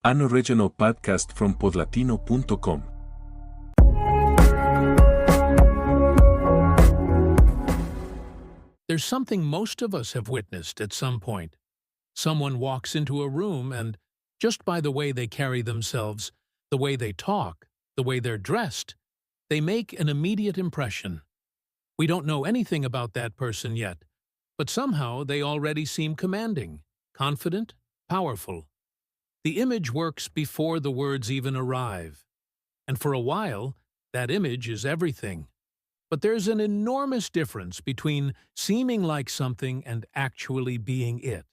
An original podcast from podlatino.com. There's something most of us have witnessed at some point. Someone walks into a room and, just by the way they carry themselves, the way they talk, the way they're dressed, they make an immediate impression. We don't know anything about that person yet, but somehow they already seem commanding, confident, powerful. The image works before the words even arrive. And for a while, that image is everything. But there's an enormous difference between seeming like something and actually being it.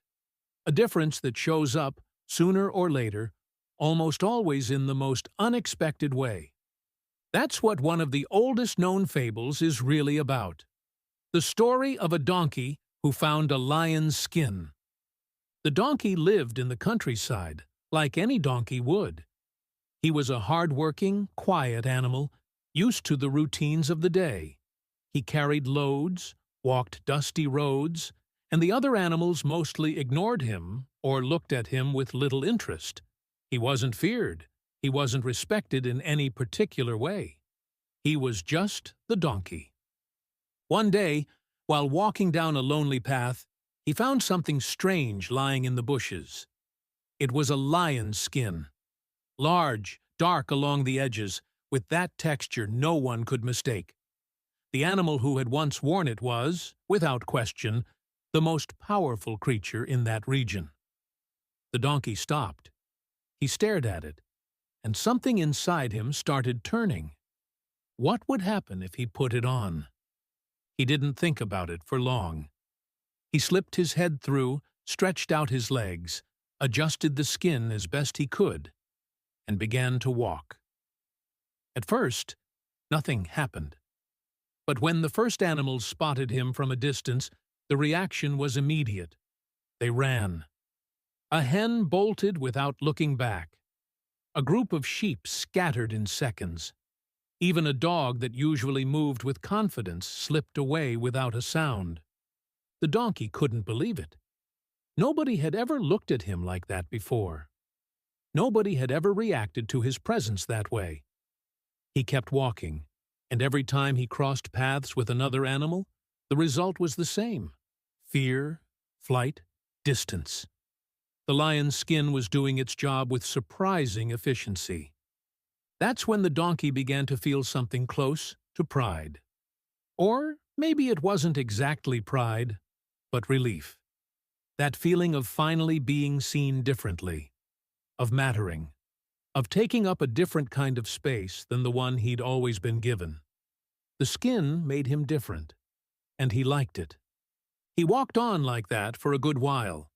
A difference that shows up, sooner or later, almost always in the most unexpected way. That's what one of the oldest known fables is really about. The story of a donkey who found a lion's skin. The donkey lived in the countryside, like any donkey would. He was a hard-working, quiet animal, used to the routines of the day. He carried loads, walked dusty roads, and the other animals mostly ignored him or looked at him with little interest. He wasn't feared. He wasn't respected in any particular way. He was just the donkey. One day, while walking down a lonely path, he found something strange lying in the bushes. It was a lion's skin. Large, dark along the edges, with that texture no one could mistake. The animal who had once worn it was, without question, the most powerful creature in that region. The donkey stopped. He stared at it, and something inside him started turning. What would happen if he put it on? He didn't think about it for long. He slipped his head through, stretched out his legs, adjusted the skin as best he could, and began to walk. At first, nothing happened. But when the first animals spotted him from a distance, the reaction was immediate. They ran. A hen bolted without looking back. A group of sheep scattered in seconds. Even a dog that usually moved with confidence slipped away without a sound. The donkey couldn't believe it. Nobody had ever looked at him like that before. Nobody had ever reacted to his presence that way. He kept walking, and every time he crossed paths with another animal, the result was the same: fear, flight, distance. The lion's skin was doing its job with surprising efficiency. That's when the donkey began to feel something close to pride. Or maybe it wasn't exactly pride, but relief. That feeling of finally being seen differently, of mattering, of taking up a different kind of space than the one he'd always been given. The skin made him different, and he liked it. He walked on like that for a good while.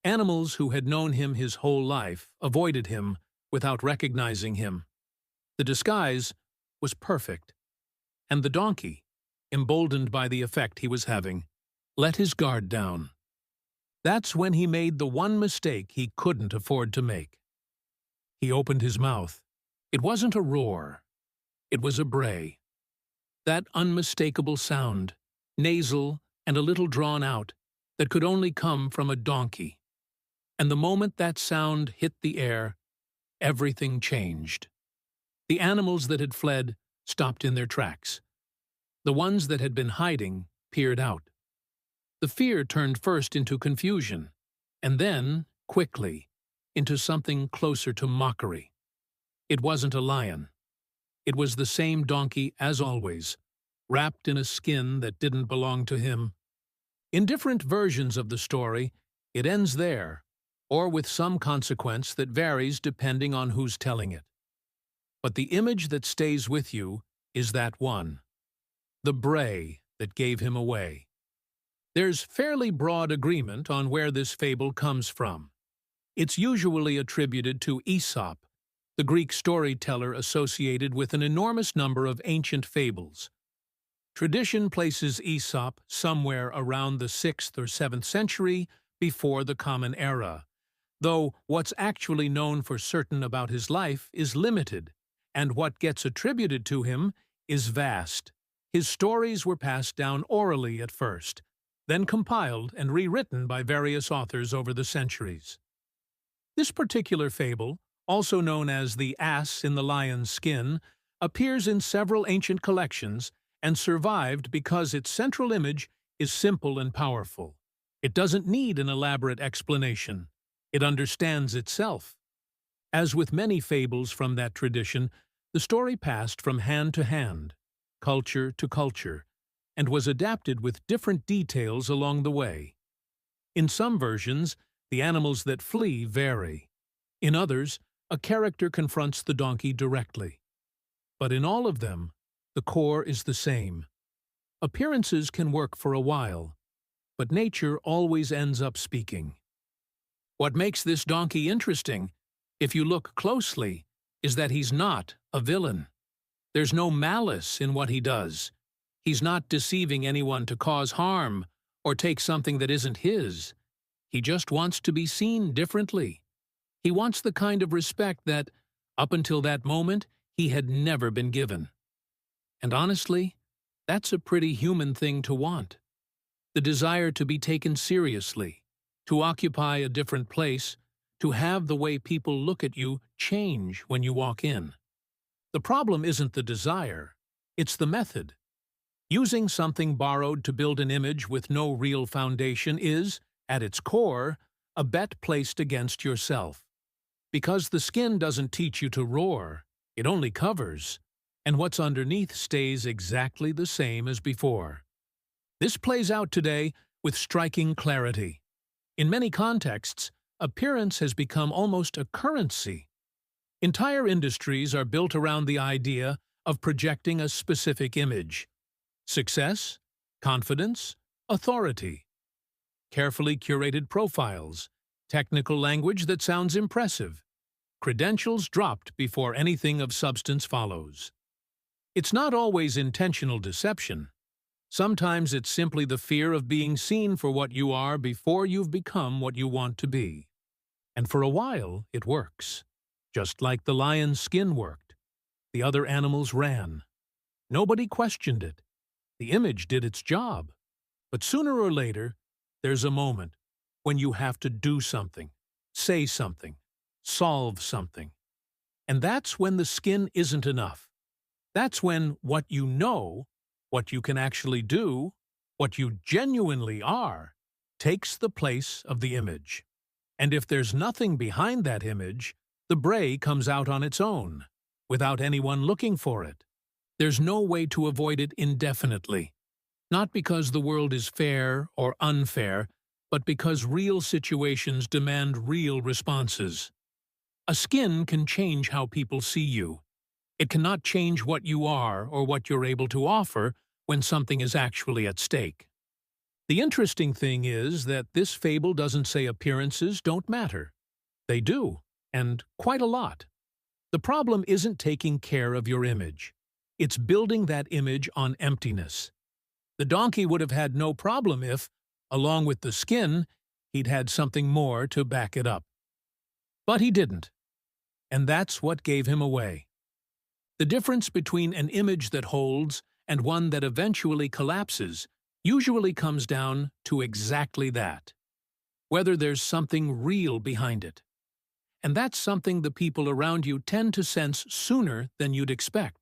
Animals who had known him his whole life avoided him without recognizing him. The disguise was perfect, and the donkey, emboldened by the effect he was having, let his guard down. That's when he made the one mistake he couldn't afford to make. He opened his mouth. It wasn't a roar. It was a bray. That unmistakable sound, nasal and a little drawn out, that could only come from a donkey. And the moment that sound hit the air, everything changed. The animals that had fled stopped in their tracks. The ones that had been hiding peered out. The fear turned first into confusion, and then, quickly, into something closer to mockery. It wasn't a lion. It was the same donkey as always, wrapped in a skin that didn't belong to him. In different versions of the story, it ends there, or with some consequence that varies depending on who's telling it. But the image that stays with you is that one, the bray that gave him away. There's fairly broad agreement on where this fable comes from. It's usually attributed to Aesop, the Greek storyteller associated with an enormous number of ancient fables. Tradition places Aesop somewhere around the 6th or 7th century before the Common Era, though what's actually known for certain about his life is limited, and what gets attributed to him is vast. His stories were passed down orally at first, then compiled and rewritten by various authors over the centuries. This particular fable, also known as the ass in the lion's skin, appears in several ancient collections and survived because its central image is simple and powerful. It doesn't need an elaborate explanation. It understands itself. As with many fables from that tradition, the story passed from hand to hand, culture to culture, and was adapted with different details along the way. In some versions, the animals that flee vary. In others, a character confronts the donkey directly. But in all of them, the core is the same. Appearances can work for a while, but nature always ends up speaking. What makes this donkey interesting, if you look closely, is that he's not a villain. There's no malice in what he does. He's not deceiving anyone to cause harm or take something that isn't his. He just wants to be seen differently. He wants the kind of respect that, up until that moment, he had never been given. And honestly, that's a pretty human thing to want. The desire to be taken seriously, to occupy a different place, to have the way people look at you change when you walk in. The problem isn't the desire, it's the method. Using something borrowed to build an image with no real foundation is, at its core, a bet placed against yourself. Because the skin doesn't teach you to roar, it only covers, and what's underneath stays exactly the same as before. This plays out today with striking clarity. In many contexts, appearance has become almost a currency. Entire industries are built around the idea of projecting a specific image. Success, confidence, authority. Carefully curated profiles, technical language that sounds impressive, credentials dropped before anything of substance follows. It's not always intentional deception. Sometimes it's simply the fear of being seen for what you are before you've become what you want to be. And for a while, it works. Just like the lion's skin worked. The other animals ran. Nobody questioned it. The image did its job. But sooner or later, there's a moment when you have to do something, say something, solve something. And that's when the skin isn't enough. That's when what you know, what you can actually do, what you genuinely are, takes the place of the image. And if there's nothing behind that image, the bray comes out on its own, without anyone looking for it. There's no way to avoid it indefinitely. Not because the world is fair or unfair, but because real situations demand real responses. A skin can change how people see you. It cannot change what you are or what you're able to offer when something is actually at stake. The interesting thing is that this fable doesn't say appearances don't matter. They do, and quite a lot. The problem isn't taking care of your image. It's building that image on emptiness. The donkey would have had no problem if, along with the skin, he'd had something more to back it up. But he didn't. And that's what gave him away. The difference between an image that holds and one that eventually collapses usually comes down to exactly that. Whether there's something real behind it. And that's something the people around you tend to sense sooner than you'd expect.